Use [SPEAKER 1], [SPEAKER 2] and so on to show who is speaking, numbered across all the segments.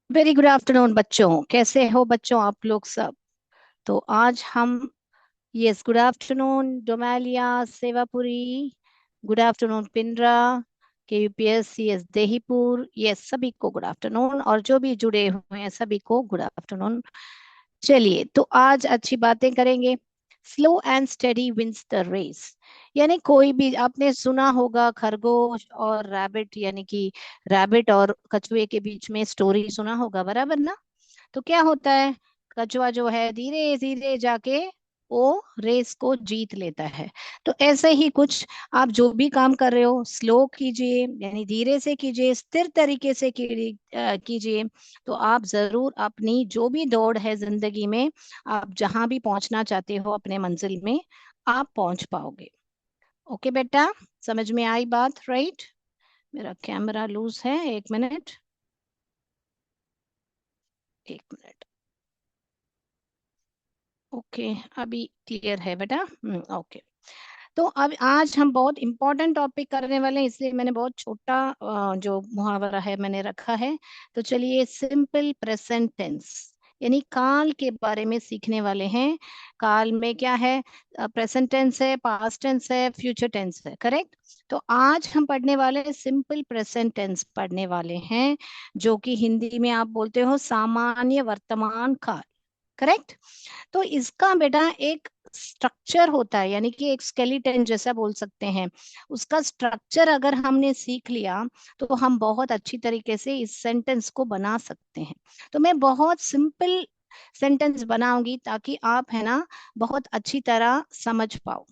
[SPEAKER 1] Very good afternoon बच्चों। कैसे हो बच्चों आप लोग सब? तो आज हम, yes, good afternoon Domelia, Sevapuri, good afternoon Pindra के यूपीएससी एस देहीपुर, यस सभी को गुड आफ्टरनून, और जो भी जुड़े हुए हैं सभी को गुड आफ्टरनून। चलिए, तो आज अच्छी बातें करेंगे। Slow and steady wins the race. यानी कोई भी आपने सुना होगा खरगोश और रैबिट, यानी कि रैबिट और कछुए के बीच में स्टोरी सुना होगा, बराबर ना? तो क्या होता है, कछुआ जो है धीरे धीरे जाके वो रेस को जीत लेता है। तो ऐसे ही कुछ, आप जो भी काम कर रहे हो स्लो कीजिए, यानी धीरे से कीजिए, स्थिर तरीके से कीजिए। तो आप जरूर अपनी जो भी दौड़ है जिंदगी में, आप जहां भी पहुंचना चाहते हो अपने मंजिल में, आप पहुंच पाओगे। ओके बेटा, समझ में आई बात? राइट। मेरा कैमरा लूज है, एक मिनट, एक मिनट। ओके, अभी क्लियर है बेटा? ओके। तो अब आज हम बहुत इंपॉर्टेंट टॉपिक करने वाले हैं, इसलिए मैंने बहुत छोटा जो मुहावरा है मैंने रखा है। तो चलिए, सिंपल प्रेजेंट टेंस यानी काल के बारे में सीखने वाले हैं। काल में क्या है? प्रेजेंट टेंस है, पास्ट टेंस है, फ्यूचर टेंस है, करेक्ट? तो आज हम पढ़ने वाले हैं सिंपल प्रेजेंट टेंस पढ़ने वाले हैं, जो कि हिंदी में आप बोलते हो सामान्य वर्तमान काल, करेक्ट? तो इसका बेटा एक स्ट्रक्चर होता है, यानी कि एक स्केलेटन जैसा बोल सकते हैं। उसका स्ट्रक्चर अगर हमने सीख लिया तो हम बहुत अच्छी तरीके से इस सेंटेंस को बना सकते हैं। तो मैं बहुत सिंपल सेंटेंस बनाऊंगी ताकि आप है ना बहुत अच्छी तरह समझ पाओ।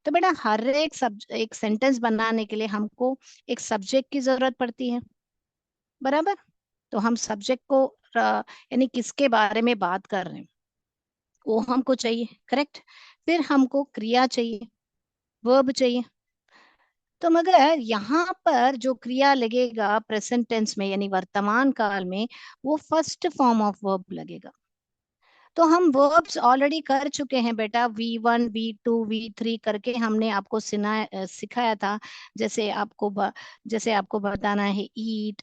[SPEAKER 1] तो बेटा, हर एक सेंटेंस बनाने के लिए हमको एक सब्जेक्ट की जरूरत पड़ती है, बराबर? तो हम सब्जेक्ट को यानी किसके बारे में बात कर रहे हैं वो हमको चाहिए, करेक्ट? फिर हमको क्रिया चाहिए, वर्ब चाहिए। तो मगर यहाँ पर जो क्रिया लगेगा प्रेजेंट टेंस में यानी वर्तमान काल में, वो फर्स्ट फॉर्म ऑफ वर्ब लगेगा। तो हम वर्ब्स ऑलरेडी कर चुके हैं बेटा, V1 V2 V3 करके हमने आपको सिखाया था। जैसे जैसे आपको बताना है ईट,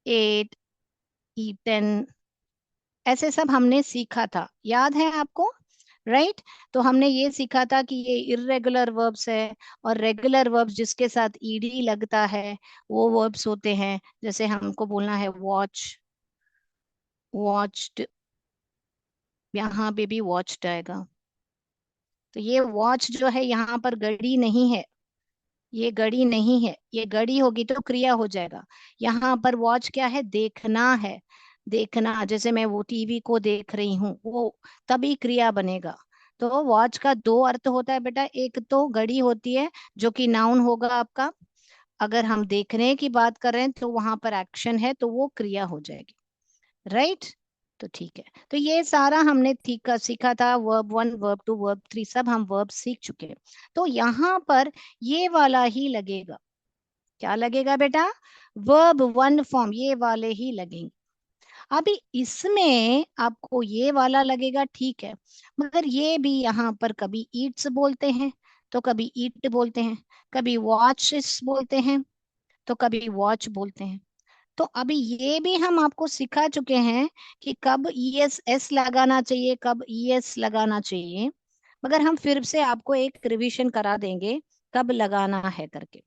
[SPEAKER 1] एट, ईटन, ऐसे सब हमने सीखा था, याद है आपको? राइट। तो हमने ये सीखा था कि ये इर्रेगुलर वर्ब्स है, और रेगुलर वर्ब्स जिसके साथ ईडी लगता है वो वर्ब्स होते हैं। जैसे हमको बोलना है वॉच, वॉच्ड, यहाँ पे भी वॉच्ड आएगा। तो ये वॉच जो है यहाँ पर गड़ी नहीं है, ये गड़ी नहीं है, ये गड़ी होगी तो क्रिया हो जाएगा। यहाँ पर वॉच क्या है? देखना है। देखना, जैसे मैं वो टीवी को देख रही हूँ, वो तभी क्रिया बनेगा। तो वॉच का दो अर्थ होता है बेटा, एक तो घड़ी होती है जो कि नाउन होगा आपका। अगर हम देखने की बात कर रहे हैं तो वहां पर एक्शन है तो वो क्रिया हो जाएगी, राइट? तो ठीक है। तो ये सारा हमने सीखा था, वर्ब 1 वर्ब 2 वर्ब 3 सब हम वर्ब सीख चुके हैं। तो यहाँ पर ये वाला ही लगेगा। क्या लगेगा बेटा? वर्ब 1 फॉर्म, ये वाले ही लगेंगे। अभी इसमें आपको ये वाला लगेगा, ठीक है, मगर ये भी यहाँ पर कभी ईट्स बोलते हैं तो कभी ईट बोलते हैं, कभी वॉचेस बोलते हैं तो कभी वॉच बोलते हैं। तो अभी ये भी हम आपको सिखा चुके हैं कि कब ईएस एस लगाना चाहिए, कब ईएस लगाना चाहिए। मगर हम फिर से आपको एक रिवीजन करा देंगे कब लगाना है करके।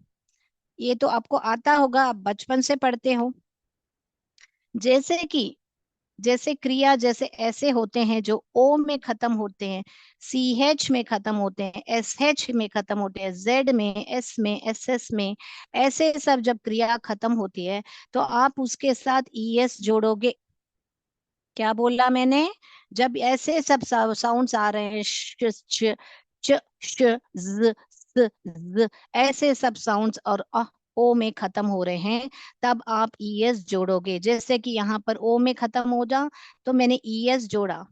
[SPEAKER 1] ये तो आपको आता होगा, आप बचपन से पढ़ते हो। जैसे कि जैसे क्रिया जैसे ऐसे होते हैं जो ओ में खत्म होते हैं, सीएच में खत्म होते हैं, एसएच में खत्म होते हैं, जेड में, एस में, एसएस में, ऐसे सब जब क्रिया खत्म होती है तो आप उसके साथ ईएस जोड़ोगे। क्या बोला मैंने? जब ऐसे सब साउंड्स आ रहे हैं, श, च, च, श, ज, ऐसे सब साउंड्स, और ओ में खत्म हो रहे हैं, तब आप ईएस जोड़ोगे। जैसे कि यहाँ पर ओ में खत्म हो जा तो मैंने ईएस जोड़ा,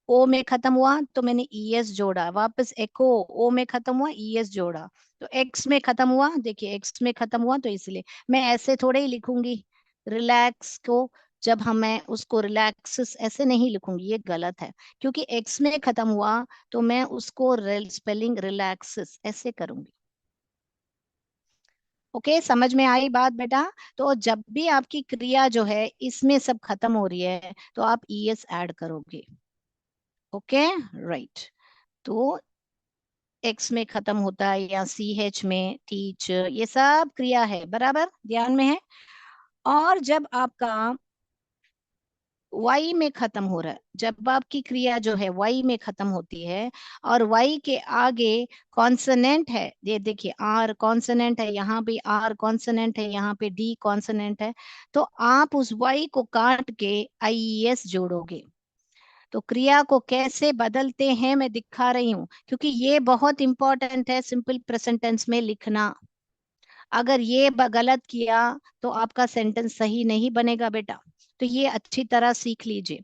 [SPEAKER 1] ओ में खत्म हुआ तो मैंने ईएस जोड़ा, वापस एको, ओ में खत्म हुआ ईएस जोड़ा। तो एक्स में खत्म हुआ, देखिए एक्स में खत्म हुआ तो इसलिए मैं ऐसे थोड़े ही लिखूंगी रिलैक्स को। जब हम मैं उसको रिलैक्स ऐसे नहीं लिखूंगी, ये गलत है, क्योंकि एक्स में खत्म हुआ तो मैं उसको स्पेलिंग रिलैक्स ऐसे करूंगी। ओके, समझ में आई बात बेटा? तो जब भी आपकी क्रिया जो है इसमें सब खत्म हो रही है तो आप ईएस ऐड करोगे। Okay, right. तो एक्स में खत्म होता है या सी एच में, टीच, ये सब क्रिया है, बराबर ध्यान में है। और जब आपका वाई में खत्म हो रहा है, जब आपकी क्रिया जो है वाई में खत्म होती है और वाई के आगे कॉन्सोनेंट है, ये देखिए आर कॉन्सोनेंट है, यहाँ पे आर कॉन्सोनेंट है, यहाँ पे डी कॉन्सोनेंट है, तो आप उस वाई को काट के आईएस जोड़ोगे। तो क्रिया को कैसे बदलते हैं मैं दिखा रही हूँ, क्योंकि ये बहुत इंपॉर्टेंट है सिंपल प्रेजेंट टेंस में लिखना। अगर ये गलत किया तो आपका सेंटेंस सही नहीं बनेगा बेटा। तो ये अच्छी तरह सीख लीजिए।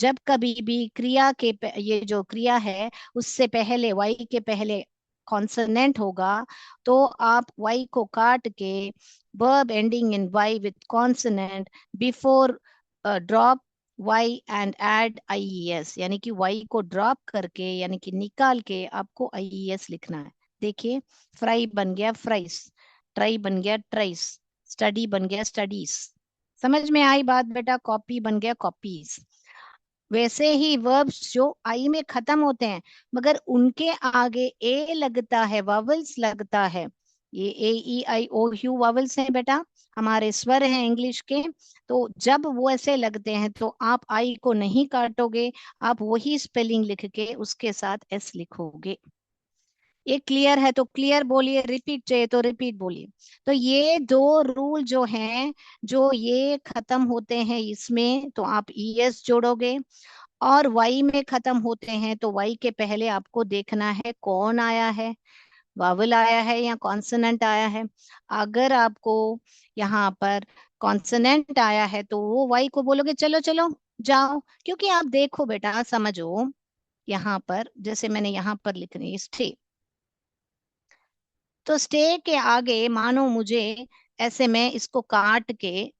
[SPEAKER 1] जब कभी भी क्रिया के ये जो क्रिया है उससे पहले वाई के पहले कॉन्सोनेंट होगा, तो आप वाई को काट के verb ending in Y with consonant before drop Y and add IES, यानी कि वाई को ड्रॉप करके यानी कि निकाल के आपको आईईएस लिखना है। देखिए, फ्राई बन गया फ्राइस, ट्राई बन गया ट्राइस, स्टडी बन गया स्टडीज। समझ में आई बात बेटा? कॉपी बन गया कॉपीज। वैसे ही वर्ब्स जो आई में खत्म होते हैं मगर उनके आगे ए लगता है, वावल्स लगता है, ये ए ई आई ओ यू वावल्स हैं बेटा, हमारे स्वर हैं इंग्लिश के। तो जब वो ऐसे लगते हैं तो आप आई को नहीं काटोगे, आप वही स्पेलिंग लिख के उसके साथ एस लिखोगे। ये क्लियर है तो क्लियर बोलिए, रिपीट चाहिए तो रिपीट बोलिए। तो ये दो रूल जो हैं, जो ये खत्म होते हैं इसमें तो आप ईएस जोड़ोगे, और वाई में खत्म होते हैं तो वाई के पहले आपको देखना है कौन आया है, वावल आया है या कॉन्सोनेंट आया है। अगर आपको यहाँ पर कॉन्सोनेंट आया है तो वो वाई को बोलोगे चलो चलो जाओ, क्योंकि आप देखो बेटा समझो, यहाँ पर जैसे मैंने यहाँ पर लिख रही स्टे, तो स्टे के आगे मानो मुझे ऐसे मैं इसको काट के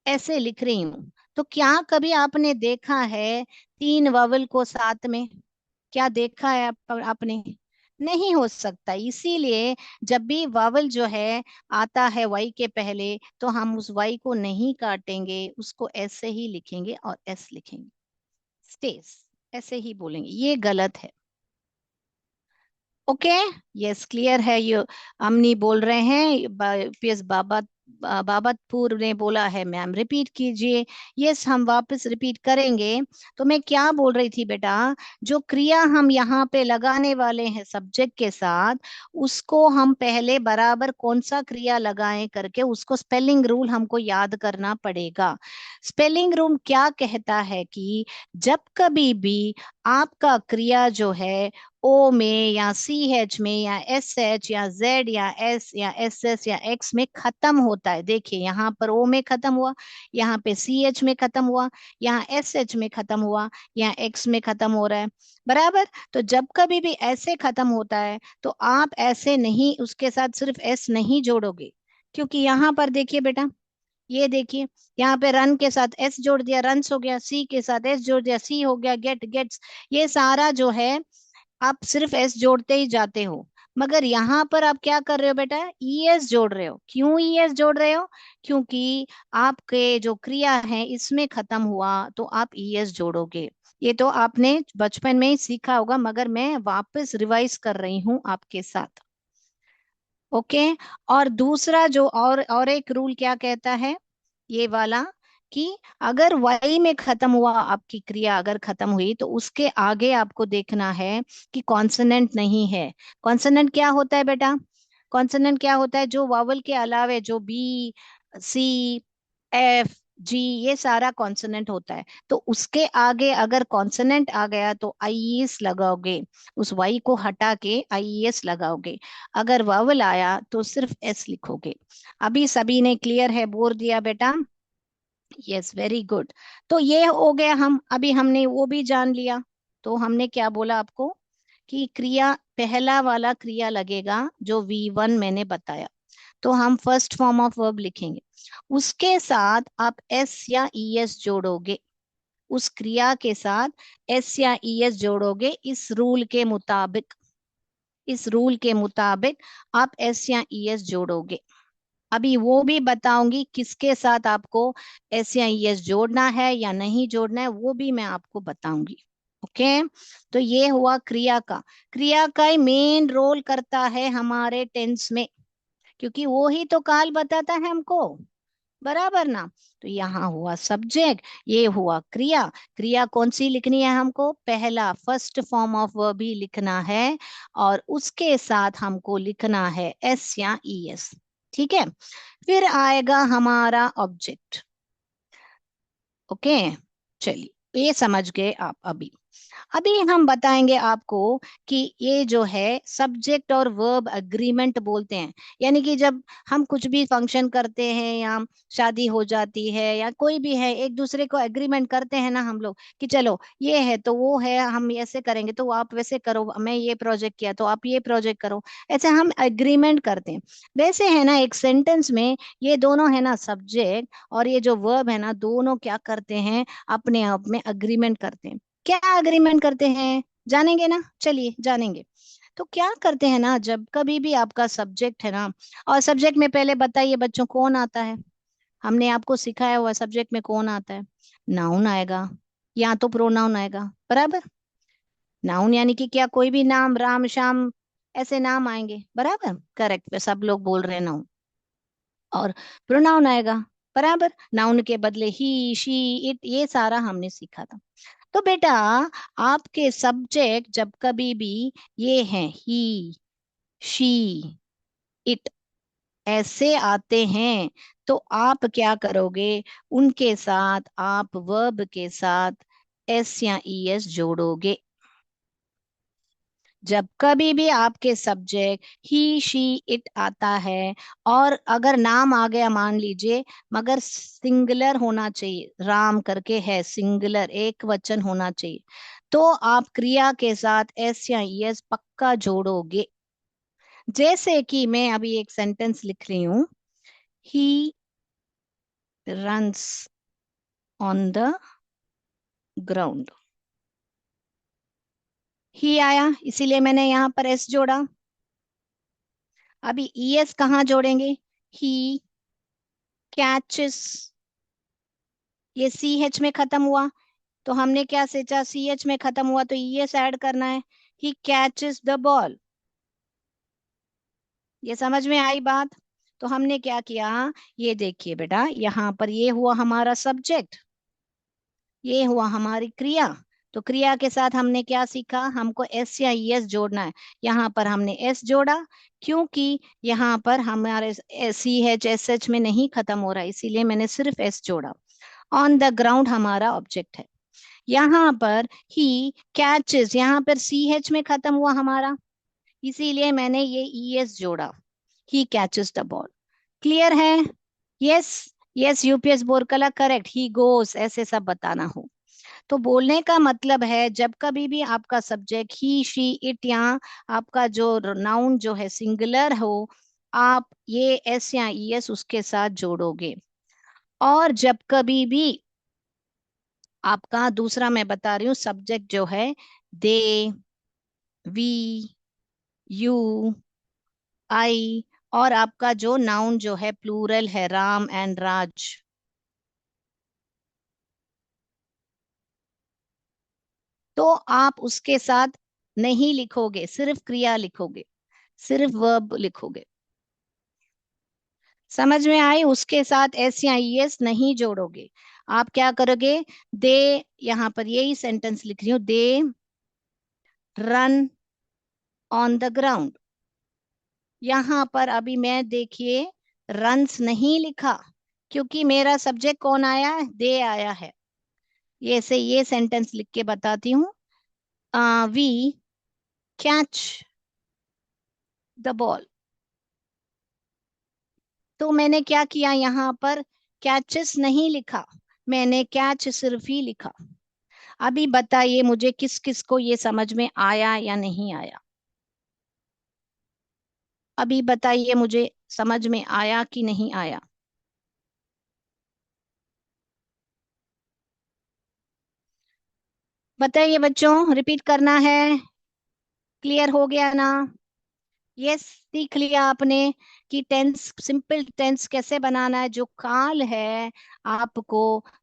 [SPEAKER 1] ऐसे लिख रही हूं, तो क्या कभी आपने देखा है तीन ववल को साथ में? क्या देखा है आपने? नहीं हो सकता। इसीलिए जब भी वावल जो है आता है वाई के पहले तो हम उस वाई को नहीं काटेंगे, उसको ऐसे ही लिखेंगे और एस लिखेंगे, स्टेस ऐसे ही बोलेंगे, ये गलत है। ओके, यस क्लियर है ये। अमनी बोल रहे हैं पीएस बाबा, बाबतपुर ने बोला है मैम रिपीट कीजिए। यस, हम वापस रिपीट करेंगे। तो मैं क्या बोल रही थी बेटा, जो क्रिया हम यहाँ पे लगाने वाले हैं सब्जेक्ट के साथ, उसको हम पहले बराबर कौन सा क्रिया लगाएं करके उसको स्पेलिंग रूल हमको याद करना पड़ेगा। स्पेलिंग रूल क्या कहता है कि जब कभी भी आपका क्रिया जो है ओ में या सी एच में या एस एच या जेड या एस या एस एस या एक्स में खत्म होता है, देखिए यहाँ पर ओ में खत्म हुआ, यहाँ पे सी एच में खत्म हुआ, यहाँ एस एच में खत्म हुआ, यहाँ एक्स में खत्म हो रहा है, बराबर। तो जब कभी भी ऐसे खत्म होता है तो आप ऐसे नहीं उसके साथ सिर्फ एस नहीं जोड़ोगे, क्योंकि यहाँ पर देखिए बेटा, ये देखिए यहाँ पे रन के साथ एस जोड़ दिया रन्स हो गया, सी के साथ एस जोड़ दिया सी हो गया गेट गेट्स, ये सारा जो है आप सिर्फ एस जोड़ते ही जाते हो। मगर यहाँ पर आप क्या कर रहे हो बेटा, ईएस जोड़ रहे हो। क्यों ईएस जोड़ रहे हो? क्योंकि आपके जो क्रिया है इसमें खत्म हुआ तो आप ईएस जोड़ोगे। ये तो आपने बचपन में ही सीखा होगा, मगर मैं वापस रिवाइज कर रही हूँ आपके साथ। ओके। और दूसरा जो और एक रूल क्या कहता है, ये वाला, कि अगर वाई में खत्म हुआ आपकी क्रिया अगर खत्म हुई तो उसके आगे आपको देखना है कि कॉन्सोनेंट नहीं है। कॉन्सोनेंट क्या होता है बेटा? कॉन्सोनेंट क्या होता है? जो वावल के अलावे जो बी, सी, एफ, जी, ये सारा कॉन्सोनेंट होता है। तो उसके आगे अगर कॉन्सोनेंट आ गया तो आईएस लगाओगे, उस वाई को हटा के आईएस लगाओगे। अगर वावल आया तो सिर्फ एस लिखोगे। अभी सभी ने क्लियर है बोल दिया बेटा? Yes, very good. तो ये हो गया, हम अभी हमने वो भी जान लिया। तो हमने क्या बोला आपको कि क्रिया पहला वाला क्रिया लगेगा जो V1 मैंने बताया, तो हम फर्स्ट फॉर्म ऑफ वर्ब लिखेंगे, उसके साथ आप एस या ईएस जोड़ोगे, उस क्रिया के साथ एस या ईएस जोड़ोगे इस रूल के मुताबिक। इस रूल के मुताबिक आप एस या ई एस जोड़ोगे। अभी वो भी बताऊंगी किसके साथ आपको एस या ई एस जोड़ना है या नहीं जोड़ना है, वो भी मैं आपको बताऊंगी। ओके। तो ये हुआ क्रिया का। क्रिया का ही मेन रोल करता है हमारे टेंस में, क्योंकि वो ही तो काल बताता है हमको, बराबर ना। तो यहाँ हुआ सब्जेक्ट, ये हुआ क्रिया। क्रिया कौन सी लिखनी है हमको? पहला फर्स्ट फॉर्म ऑफ वर्ब ही लिखना है, और उसके साथ हमको लिखना है एस या ई एस। ठीक है। फिर आएगा हमारा ऑब्जेक्ट। ओके। चलिए, ये समझ गए आप। अभी अभी हम बताएंगे आपको कि ये जो है सब्जेक्ट और वर्ब अग्रीमेंट बोलते हैं। यानी कि जब हम कुछ भी फंक्शन करते हैं या शादी हो जाती है या कोई भी है, एक दूसरे को एग्रीमेंट करते हैं ना हम लोग, कि चलो ये है तो वो है, हम ऐसे करेंगे तो आप वैसे करो, मैं ये प्रोजेक्ट किया तो आप ये प्रोजेक्ट करो, ऐसे हम एग्रीमेंट करते हैं। वैसे है ना, एक सेंटेंस में ये दोनों है ना, सब्जेक्ट और ये जो वर्ब है ना, दोनों क्या करते हैं, अपने आप में अग्रीमेंट करते हैं। क्या अग्रीमेंट करते हैं, जानेंगे ना? चलिए जानेंगे। तो क्या करते हैं ना, जब कभी भी आपका सब्जेक्ट है ना, और सब्जेक्ट में पहले बताइए बच्चों कौन आता है? हमने आपको सिखाया हुआ सब्जेक्ट में कौन आता है? नाउन आएगा या तो प्रोनाउन आएगा, बराबर। नाउन यानी कि क्या, कोई भी नाम, राम श्याम ऐसे नाम आएंगे, बराबर, करेक्ट, सब लोग बोल रहे हैं नाउन। और प्रोनाउन आएगा, बराबर, नाउन के बदले ही, शी, इट, ये सारा हमने सीखा था। तो बेटा, आपके सब्जेक्ट जब कभी भी ये हैं ही, शी, इट ऐसे आते हैं, तो आप क्या करोगे? उनके साथ आप वर्ब के साथ एस या ई एस जोड़ोगे। जब कभी भी आपके सब्जेक्ट ही, शी, इट आता है, और अगर नाम आ गया मान लीजिए, मगर सिंगुलर होना चाहिए, राम करके है, सिंगुलर एक वचन होना चाहिए, तो आप क्रिया के साथ एस या एस पक्का जोड़ोगे। जैसे कि मैं अभी एक सेंटेंस लिख रही हूं, he runs on the ground. He आया, इसीलिए मैंने यहां पर एस जोड़ा। अभी ई एस कहाँ जोड़ेंगे? ही कैचेस, ये सी एच में खत्म हुआ, तो हमने क्या सोचा, सी एच में खत्म हुआ तो ई एस ऐड करना है। He catches the ball. ये समझ में आई बात? तो हमने क्या किया, ये देखिए बेटा, यहाँ पर ये हुआ हमारा सब्जेक्ट, ये हुआ हमारी क्रिया। तो क्रिया के साथ हमने क्या सीखा, हमको एस या ई एस जोड़ना है। यहाँ पर हमने एस जोड़ा, क्योंकि यहाँ पर हमारे सी एच एस एच में नहीं खत्म हो रहा, इसीलिए मैंने सिर्फ एस जोड़ा। ऑन द ग्राउंड हमारा ऑब्जेक्ट है। यहाँ पर ही कैचेस, यहाँ पर सी एच में खत्म हुआ हमारा, इसीलिए मैंने ये ई एस जोड़ा। He catches the ball. Clear है? Yes. Yes, UPS Borkala correct, ही गोस, ऐसे सब बताना हो। तो बोलने का मतलब है, जब कभी भी आपका सब्जेक्ट ही, शी, इट, या आपका जो नाउन जो है सिंगुलर हो, आप ये एस या ई एस उसके साथ जोड़ोगे। और जब कभी भी आपका दूसरा मैं बता रही हूँ, सब्जेक्ट जो है दे, वी, यू, आई, और आपका जो नाउन जो है प्लूरल है, राम एंड राज, तो आप उसके साथ नहीं लिखोगे, सिर्फ क्रिया लिखोगे, सिर्फ वर्ब लिखोगे। समझ में आई? उसके साथ एस या ई एस नहीं जोड़ोगे। आप क्या करोगे? दे, यहां पर यही सेंटेंस लिख रही हूँ, they run on the ground. यहां पर अभी मैं देखिए रन्स नहीं लिखा, क्योंकि मेरा सब्जेक्ट कौन आया है? दे आया है। ये से ये सेंटेंस लिख के बताती हूँ, वी कैच द बॉल। तो मैंने क्या किया, यहाँ पर कैचेस नहीं लिखा, मैंने कैच सिर्फ ही लिखा। अभी बताइए मुझे, किस किस को ये समझ में आया या नहीं आया? अभी बताइए मुझे, समझ में आया कि नहीं आया? बताइए बच्चों, रिपीट करना है? क्लियर हो गया ना? ये सीख लिया आपने कि टेंस, सिंपल टेंस कैसे बनाना है। जो काल है आपको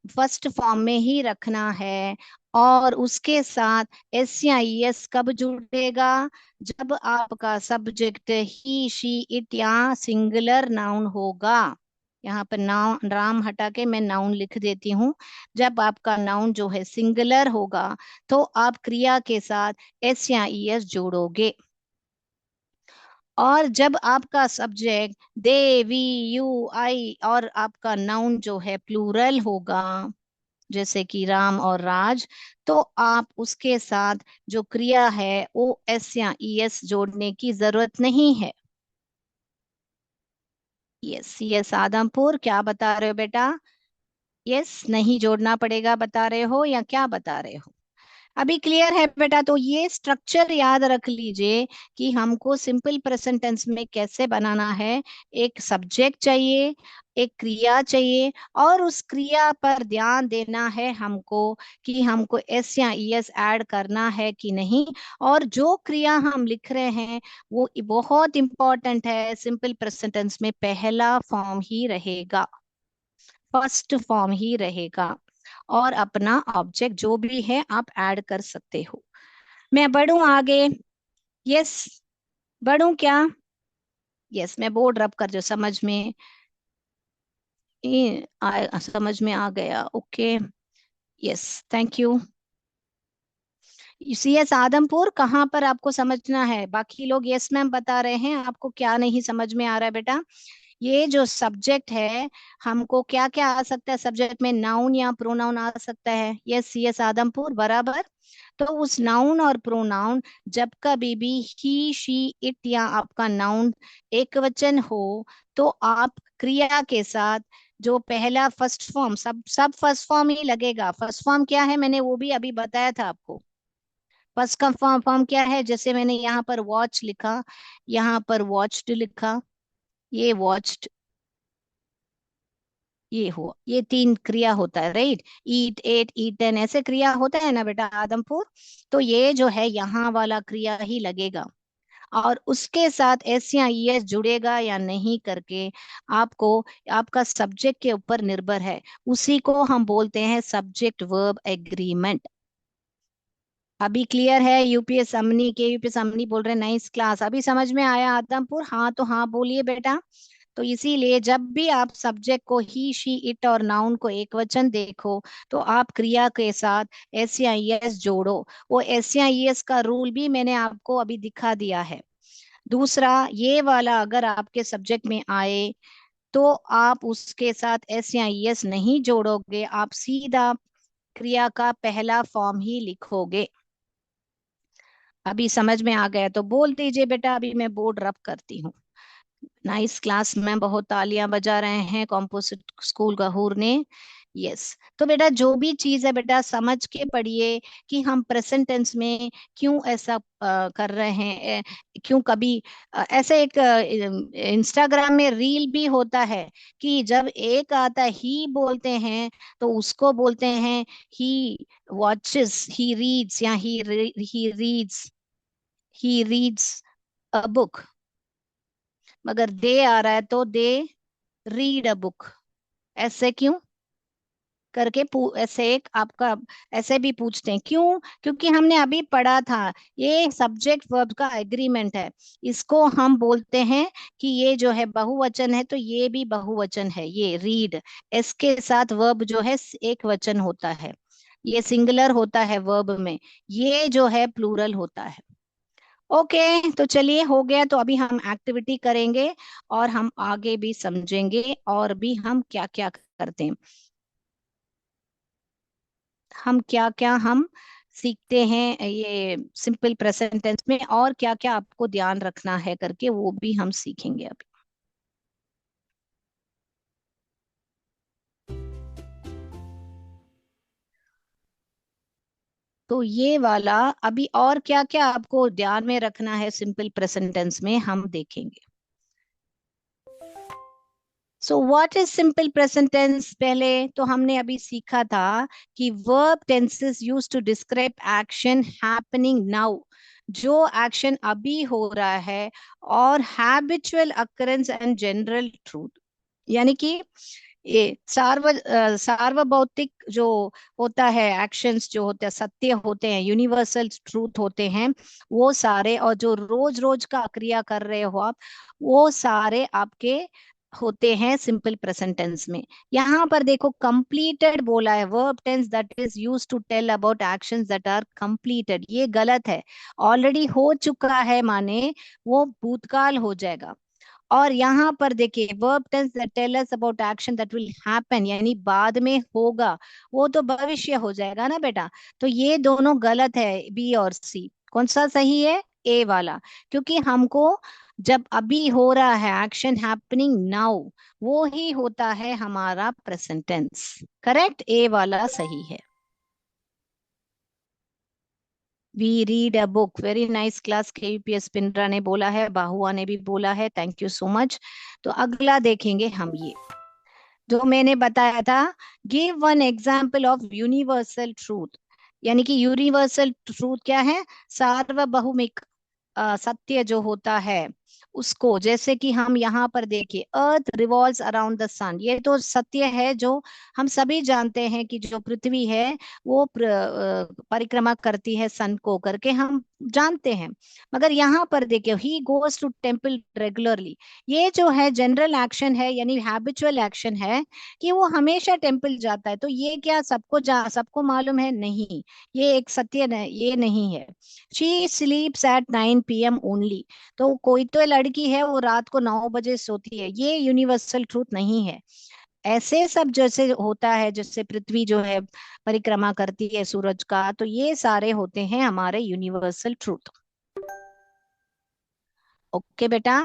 [SPEAKER 1] फर्स्ट फॉर्म में ही रखना है, और उसके साथ एस या एस कब जुड़ेगा? जब आपका सब्जेक्ट ही, शी, इट या सिंगुलर नाउन होगा। यहाँ पर नाउन, राम हटा के मैं नाउन लिख देती हूँ। जब आपका नाउन जो है सिंगुलर होगा, तो आप क्रिया के साथ एस या एस जोड़ोगे। और जब आपका सब्जेक्ट दे, वी, यू, आई, और आपका नाउन जो है प्लूरल होगा, जैसे कि राम और राज, तो आप उसके साथ जो क्रिया है ओ एस या ई एस जोड़ने की जरूरत नहीं है। यस, यस आदमपुर, क्या बता रहे हो बेटा? यस, नहीं जोड़ना पड़ेगा बता रहे हो, या क्या बता रहे हो? अभी क्लियर है बेटा? तो ये स्ट्रक्चर याद रख लीजिए कि हमको सिंपल प्रेजेंट टेंस में कैसे बनाना है। एक सब्जेक्ट चाहिए, एक क्रिया चाहिए, और उस क्रिया पर ध्यान देना है हमको कि हमको एस या एस ऐड करना है कि नहीं। और जो क्रिया हम लिख रहे हैं वो बहुत इंपॉर्टेंट है, सिंपल प्रेजेंट टेंस में पहला फॉर्म ही रहेगा, फर्स्ट फॉर्म ही रहेगा। और अपना ऑब्जेक्ट जो भी है आप ऐड कर सकते हो। मैं बढ़ूं आगे? यस, बढ़ूं क्या? यस, मैं बोर्ड रब कर जो समझ में, समझ में आ गया। Okay, yes, thank you. C S Adampur, कहाँ पर आपको समझना है? बाकी लोग यस मैम बता रहे हैं, आपको क्या नहीं समझ में आ रहा है बेटा? ये जो सब्जेक्ट है, हमको क्या क्या आ सकता है सब्जेक्ट में? नाउन या प्रोनाउन आ सकता है। यस, यस आदमपुर, बराबर। तो उस नाउन और प्रोनाउन, जब कभी भी ही, शी, इट या आपका नाउन एक वचन हो, तो आप क्रिया के साथ जो पहला फर्स्ट फॉर्म, सब सब फर्स्ट फॉर्म ही लगेगा। फर्स्ट फॉर्म क्या है मैंने वो भी अभी बताया था आपको। फर्स्ट का फॉर्म फॉर्म क्या है? जैसे मैंने यहाँ पर वॉच लिखा, यहाँ पर वॉच्ड लिखा, ये वॉच्ड, ये हुआ, ये तीन क्रिया होता है, राइट? ईट, एट, ईटन, ऐसे क्रिया होता है ना बेटा आदमपुर। तो ये जो है यहाँ वाला क्रिया ही लगेगा, और उसके साथ एस या ई एस जुड़ेगा या नहीं करके आपको, आपका सब्जेक्ट के ऊपर निर्भर है। उसी को हम बोलते हैं सब्जेक्ट वर्ब एग्रीमेंट। अभी क्लियर है? यूपीएस अमनी के, यूपीएस अमनी बोल रहे हैं नाइस क्लास, अभी समझ में आया आदमपुर? हाँ तो हाँ बोलिए बेटा। तो इसीलिए जब भी आप सब्जेक्ट को ही, शी, इट और नाउन को एक वचन देखो, तो आप क्रिया के साथ एस या एस जोड़ो। वो एस या एस का रूल भी मैंने आपको अभी दिखा दिया है। दूसरा, ये वाला अगर आपके सब्जेक्ट में आए, तो आप उसके साथ एस या एस नहीं जोड़ोगे, आप सीधा क्रिया का पहला फॉर्म ही लिखोगे। अभी समझ में आ गया तो बोल दीजिए बेटा, अभी मैं बोर्ड रब करती हूँ। नाइस क्लास में बहुत तालियां बजा रहे हैं कॉम्पोजिट स्कूल गहूर ने। यस। तो बेटा जो भी चीज है बेटा समझ के पढ़िए कि हम प्रेजेंट टेंस में क्यों ऐसा कर रहे हैं। क्यों कभी ऐसे एक इंस्टाग्राम में रील भी होता है कि जब एक आता ही बोलते हैं, तो उसको बोलते हैं ही वॉचेस, ही रीड्स, या ही रीड्स अ बुक। मगर दे आ रहा है तो दे रीड अ बुक। ऐसे क्यों करके ऐसे एक आपका, ऐसे भी पूछते हैं क्यों? क्योंकि हमने अभी पढ़ा था, ये सब्जेक्ट वर्ब का एग्रीमेंट है। इसको हम बोलते हैं कि ये जो है बहुवचन है, तो ये भी बहुवचन है। ये रीड, इसके साथ वर्ब जो है एक वचन होता है, ये सिंगुलर होता है वर्ब में, ये जो है प्लूरल होता है। ओके, तो चलिए हो गया। तो अभी हम एक्टिविटी करेंगे, और हम आगे भी समझेंगे और भी हम क्या क्या करते हैं, हम क्या क्या हम सीखते हैं ये सिंपल प्रेजेंट टेंस में, और क्या क्या आपको ध्यान रखना है करके वो भी हम सीखेंगे अभी। तो ये वाला अभी, और क्या क्या आपको ध्यान में रखना है सिंपल प्रेजेंट टेंस में हम देखेंगे। So what is simple present tense? पहले तो हमने अभी सीखा था कि verb tenses used to describe action happening now, जो एक्शन अभी हो रहा है, और habitual occurrence and general truth, यानी कि ये सार्वभौतिक जो होता है, एक्शंस जो होते हैं, सत्य होते हैं, यूनिवर्सल ट्रूथ होते हैं, वो सारे, और जो रोज रोज का क्रिया कर रहे हो आप, वो सारे आपके होते हैं सिंपल प्रेजेंट टेंस में। यहाँ पर देखो कंप्लीटेड बोला है, verb tense that is used to tell about actions that are completed, ये गलत है। ऑलरेडी हो चुका है माने वो भूतकाल हो जाएगा। और यहाँ पर देखिए verb tense that tell us about action that will happen, यानी बाद में होगा, वो तो भविष्य हो जाएगा ना बेटा। तो ये दोनों गलत है, बी और सी। कौन सा सही है? ए वाला। क्योंकि हमको जब अभी हो रहा है एक्शन हैपनिंग नाउ, वो ही होता है हमारा प्रेजेंट टेंस। करेक्ट, ए वाला सही है। We read a book, very nice class, KUPS Pindra ने बोला है, बाहुआ ने भी बोला है, थैंक यू सो मच। तो अगला देखेंगे हम, ये जो मैंने बताया था, give one example of universal truth. यानी कि यूनिवर्सल ट्रूथ क्या है? सार्वभौमिक सत्य जो होता है उसको, जैसे कि हम यहाँ पर देखिए, अर्थ रिवॉल्व्स अराउंड द सन, ये तो सत्य है जो हम सभी जानते हैं कि जो पृथ्वी है वो परिक्रमा करती है सन को करके, हम जानते हैं। मगर यहाँ पर देखिए, he goes to temple regularly, ये जो है जनरल एक्शन है, यानी हैबिचुअल एक्शन है, कि वो हमेशा टेम्पल जाता है। तो ये क्या सबको मालूम है? नहीं, ये एक सत्य ये नहीं है। She sleeps at 9 PM only, तो कोई तो लड़की है वो रात को 9 बजे सोती है, ये यूनिवर्सल ट्रूथ नहीं है। ऐसे सब जैसे होता है, जैसे पृथ्वी जो है परिक्रमा करती है सूरज का, तो ये सारे होते हैं हमारे यूनिवर्सल ट्रूथ। ओके बेटा,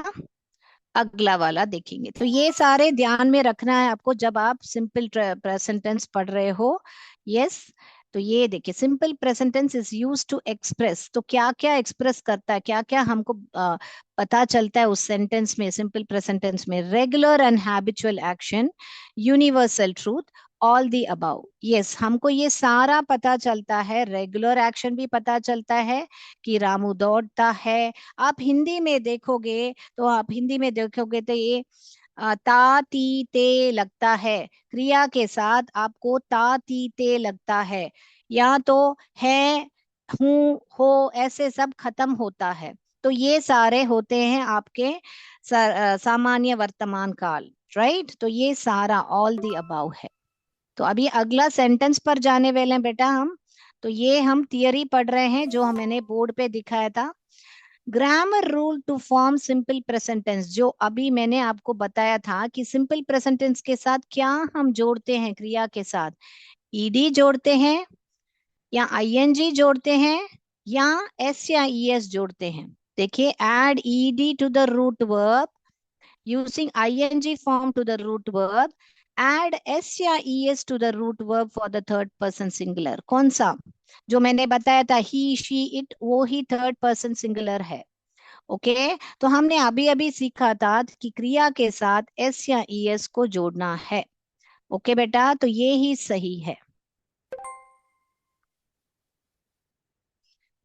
[SPEAKER 1] अगला वाला देखेंगे। तो ये सारे ध्यान में रखना है आपको जब आप सिंपल प्रेजेंट टेंस पढ़ रहे हो। यस। तो ये देखिए, simple present tense is use to express, तो क्या क्या एक्सप्रेस करता है, क्या क्या हमको पता चलता है उस सेंटेंस में, सिंपल प्रेजेंट टेंस में? Regular and habitual action, universal truth, all the above. Yes, हमको ये सारा पता चलता है। रेगुलर एक्शन भी पता चलता है कि रामू दौड़ता है। आप हिंदी में देखोगे, तो आप हिंदी में देखोगे तो ये ता ती ते लगता है, क्रिया के साथ आपको ता ती ते लगता है, या तो है, हूं, हो, ऐसे सब खत्म होता है। तो ये सारे होते हैं आपके सामान्य वर्तमान काल। राइट, तो ये सारा ऑल दी अबाउ है। तो अभी अगला सेंटेंस पर जाने वाले हैं बेटा हम। तो ये हम थियरी पढ़ रहे हैं जो मैंने बोर्ड पे दिखाया था। Grammar rule to form simple present tense, जो अभी मैंने आपको बताया था कि सिंपल प्रेजेंट टेंस के साथ क्या हम जोड़ते हैं, क्रिया के साथ ईडी जोड़ते हैं, या आईएनजी जोड़ते हैं, या एस या ईएस जोड़ते हैं। देखिए, add ED to the root verb, using ing form to the root verb, add s या es to the root verb for the third person singular। कौन सा? जो मैंने बताया था he she it, वो ही थर्ड पर्सन सिंगुलर है। Okay, तो हमने अभी अभी सीखा था कि क्रिया के साथ s या es को जोड़ना है। ओके बेटा, तो ये ही सही है।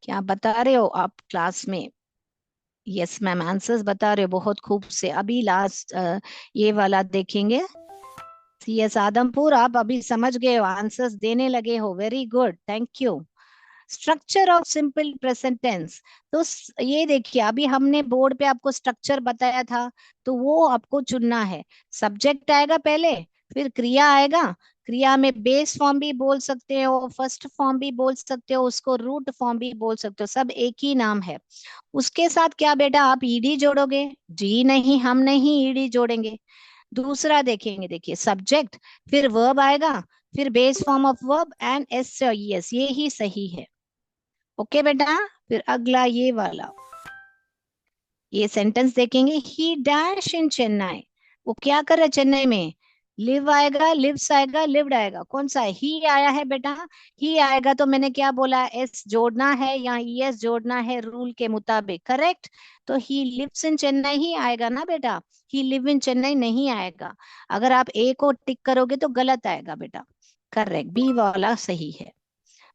[SPEAKER 1] क्या बता रहे हो आप क्लास में? यस मैम, आंसर्स बता रहे हो बहुत खूब से। अभी लास्ट ये वाला देखेंगे। सीएस आदमपुर, आप अभी समझ गए हो, आंसर्स देने लगे हो, very good, thank you. Structure of simple present tense, तो ये देखिए, अभी हमने बोर्ड पे आपको स्ट्रक्चर बताया था, तो वो आपको चुनना है। सब्जेक्ट आएगा पहले, फिर क्रिया आएगा, क्रिया में बेस फॉर्म भी बोल सकते हो, फर्स्ट फॉर्म भी बोल सकते हो, उसको रूट फॉर्म भी बोल सकते हो, सब एक ही नाम है। उसके साथ क्या बेटा आप ईडी जोड़ोगे? जी नहीं, हम नहीं ईडी जोड़ेंगे। दूसरा देखेंगे, देखिए सब्जेक्ट, फिर वर्ब आएगा, फिर base form of verb and S और एस, ये ही सही है। ओके बेटा, फिर अगला ये वाला, ये सेंटेंस देखेंगे, ही डैश इन चेन्नई, वो क्या कर रहा है चेन्नई में? लिव आएगा, लिव्स आएगा, लिव्ड आएगा, कौन सा है? ही आया है बेटा। ही आएगा तो मैंने क्या बोला, एस जोड़ना है या एस जोड़ना है रूल के मुताबिक, करेक्ट। तो ही लिव्स इन चेन्नई ही आएगा ना बेटा, ही लिव इन चेन्नई नहीं आएगा। अगर आप ए को टिक करोगे तो गलत आएगा बेटा। करेक्ट, बी वाला सही है।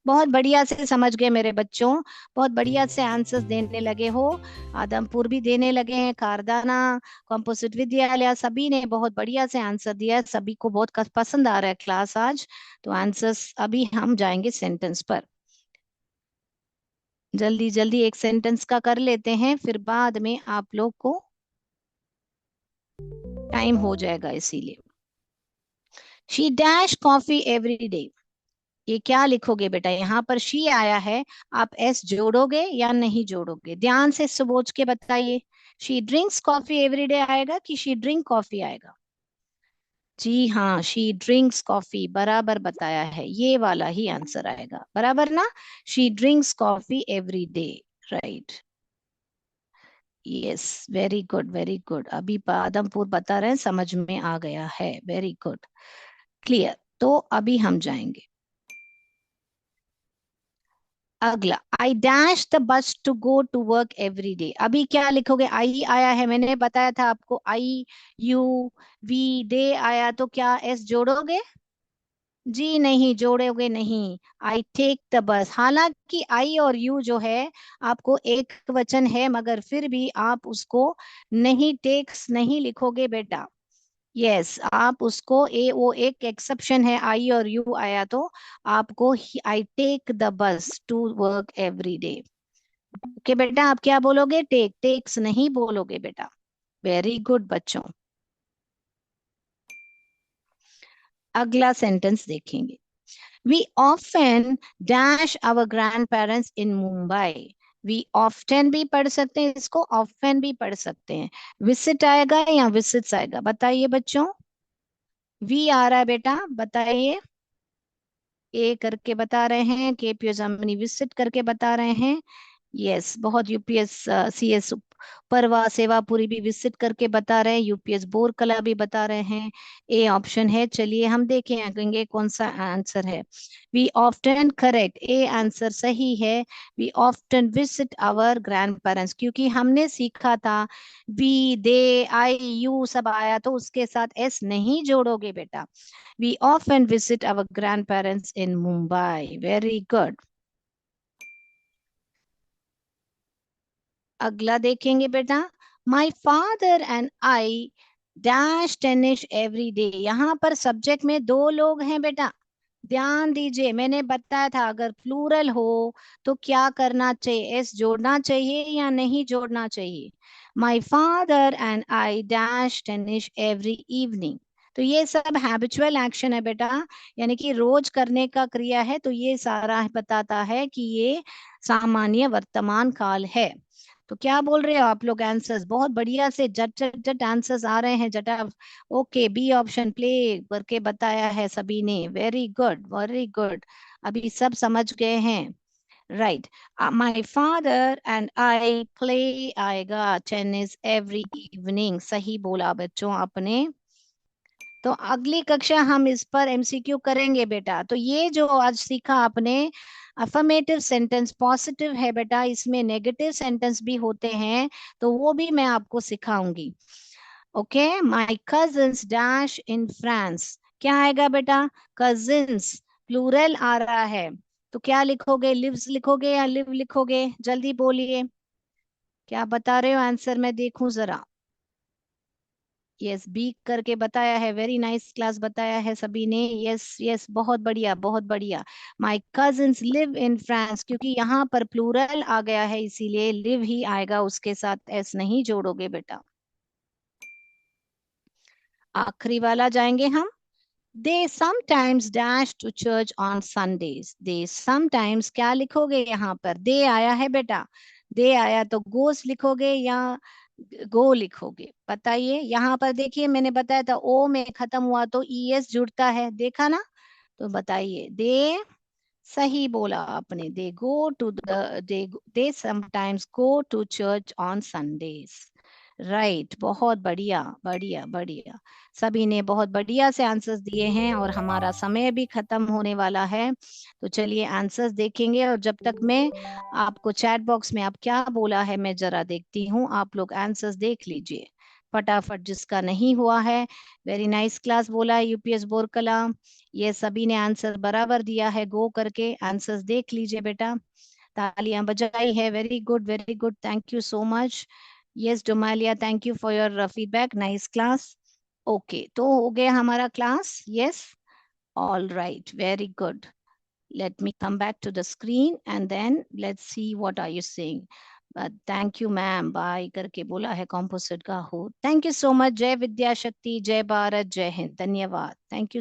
[SPEAKER 1] बहुत बढ़िया से समझ गए मेरे बच्चों, बहुत बढ़िया से आंसर्स देने लगे हो। आदमपुर भी देने लगे हैं, कारदाना, कॉम्पोजिट विद्यालय, सभी ने बहुत बढ़िया से आंसर दिया है। सभी को बहुत पसंद आ रहा है क्लास आज। तो आंसर्स अभी हम जाएंगे सेंटेंस पर। जल्दी जल्दी एक सेंटेंस का कर लेते हैं, फिर बाद में आप लोग को टाइम हो जाएगा इसीलिए। She dash coffee every day. ये क्या लिखोगे बेटा, यहाँ पर शी आया है, आप एस जोड़ोगे या नहीं जोड़ोगे, ध्यान से सोच के बताइए। She drinks coffee every day आएगा कि शी ड्रिंक कॉफी आएगा? जी हाँ, शी ड्रिंक्स कॉफी, बराबर बताया है, ये वाला ही आंसर आएगा, बराबर ना। She drinks coffee every day, right. Yes, very good very good. अभी आदमपुर बता रहे हैं, समझ में आ गया है, वेरी गुड, क्लियर। तो अभी हम जाएंगे अगला। I dash the bus to go to work every day. अभी क्या लिखोगे, आई आया है, मैंने बताया था आपको, आई यू वी डे आया, तो क्या एस जोड़ोगे? जी नहीं जोड़ोगे, नहीं। आई टेक द बस, हालांकि आई और यू जो है आपको एक वचन है, मगर फिर भी आप उसको नहीं, टेक्स नहीं लिखोगे बेटा। यस, आप उसको वो एक एक्सेप्शन है, आई और यू आया तो आपको I take the bus to work every day. Okay बेटा, आप क्या बोलोगे, टेक्स नहीं बोलोगे बेटा। वेरी गुड बच्चों। अगला सेंटेंस देखेंगे। We often dash our grand parents in Mumbai. We often भी पढ़ सकते हैं इसको, ऑफ्टन भी पढ़ सकते हैं। विसिट आएगा या विसिट्स आएगा, बताइए बच्चों। वी आ रहा है बेटा, बताइए। ए करके बता रहे हैं, केपीओ जर्मनी विजिट करके बता रहे हैं। यस, बहुत यूपीएस सीएस परवा सेवापुरी भी विजिट करके बता रहे हैं, यूपीएस बोरकला भी बता रहे हैं। ए ऑप्शन है, चलिए हम देखेंगे कौन सा आंसर है। We often, correct, A answer सही है। We often visit our grand parents, क्योंकि हमने सीखा था वी दे आई यू सब आया तो उसके साथ एस नहीं जोड़ोगे बेटा। We often visit our grandparents in Mumbai. Very good. अगला देखेंगे बेटा। My father and I dash tennis every day। यहाँ पर सब्जेक्ट में दो लोग हैं बेटा, ध्यान दीजिए। मैंने बताया था अगर प्लूरल हो तो क्या करना चाहिए, एस जोड़ना चाहिए या नहीं जोड़ना चाहिए। My father and I dash tennis every evening. तो ये सब हैबिचुअल एक्शन है बेटा, यानी कि रोज करने का क्रिया है, तो ये सारा बताता है कि ये सामान्य वर्तमान काल है। तो क्या बोल रहे हो आप लोग, आंसर्स बहुत बढ़िया से जट जट जट आंसर्स आ रहे हैं जटा। ओके, बी ऑप्शन प्ले करके बताया है सभी ने, वेरी गुड वेरी गुड। अभी सब समझ गए हैं, right. My father and I play आएगा टेनिस एवरी इवनिंग, सही बोला बच्चों आपने। तो अगली कक्षा हम इस पर एमसीक्यू करेंगे बेटा। तो ये जो आज सीखा आपने, अफर्मेटिव सेंटेंस पॉजिटिव है बेटा, इसमें नेगेटिव सेंटेंस भी होते हैं, तो वो भी मैं आपको सिखाऊंगी। Okay, my cousins dash in France, क्या आएगा बेटा, कजिन्स प्लूरल आ रहा है, तो क्या लिखोगे, लिव्स लिखोगे या लिव लिखोगे, जल्दी बोलिए। क्या बता रहे हो आंसर, मैं देखूं जरा। यस, बी करके बताया है, वेरी नाइस क्लास बताया है सभी ने, यस यस, बहुत बढ़िया बहुत बढ़िया। My cousins live in France, क्योंकि यहाँ पर प्लूरल आ गया है इसीलिए लिव ही आएगा, उसके साथ एस नहीं जोड़ोगे बेटा। आखिरी वाला जाएंगे हम। They sometimes dash to church on Sundays. They sometimes, क्या लिखोगे यहाँ पर, दे आया है बेटा, दे आया तो गोस लिखोगे या गो लिखोगे, बताइए। यहाँ पर देखिए मैंने बताया था ओ में खत्म हुआ तो ई एस जुड़ता है, देखा ना। तो बताइए, दे, सही बोला आपने, they go to they sometimes go to church on Sundays, right. बहुत बढ़िया बढ़िया बढ़िया, सभी ने बहुत बढ़िया से आंसर्स दिए हैं, और हमारा समय भी खत्म होने वाला है। तो चलिए आंसर्स देखेंगे, और जब तक मैं आपको चैट बॉक्स में आप क्या बोला है मैं जरा देखती हूँ, आप लोग आंसर्स देख लीजिए। फटाफट जिसका नहीं हुआ है, वेरी नाइस क्लास बोला है यूपीएस बोरकला। ये सभी ने आंसर बराबर दिया है, गो करके आंसर्स देख लीजिए बेटा, तालियां बजाई है, very good, thank you so much. Yes Domalia, thank you for your feedback, nice class. Okay, तो हो गया हमारा class, yes, all right, very good. Let me come back to the screen and then let's see what are you saying. Thank you ma'am, bye करके बोला है composite का हो। Thank you so much, जय विद्या शक्ति, जय भारत, जय हिंद, धन्यवाद, थैंक यू।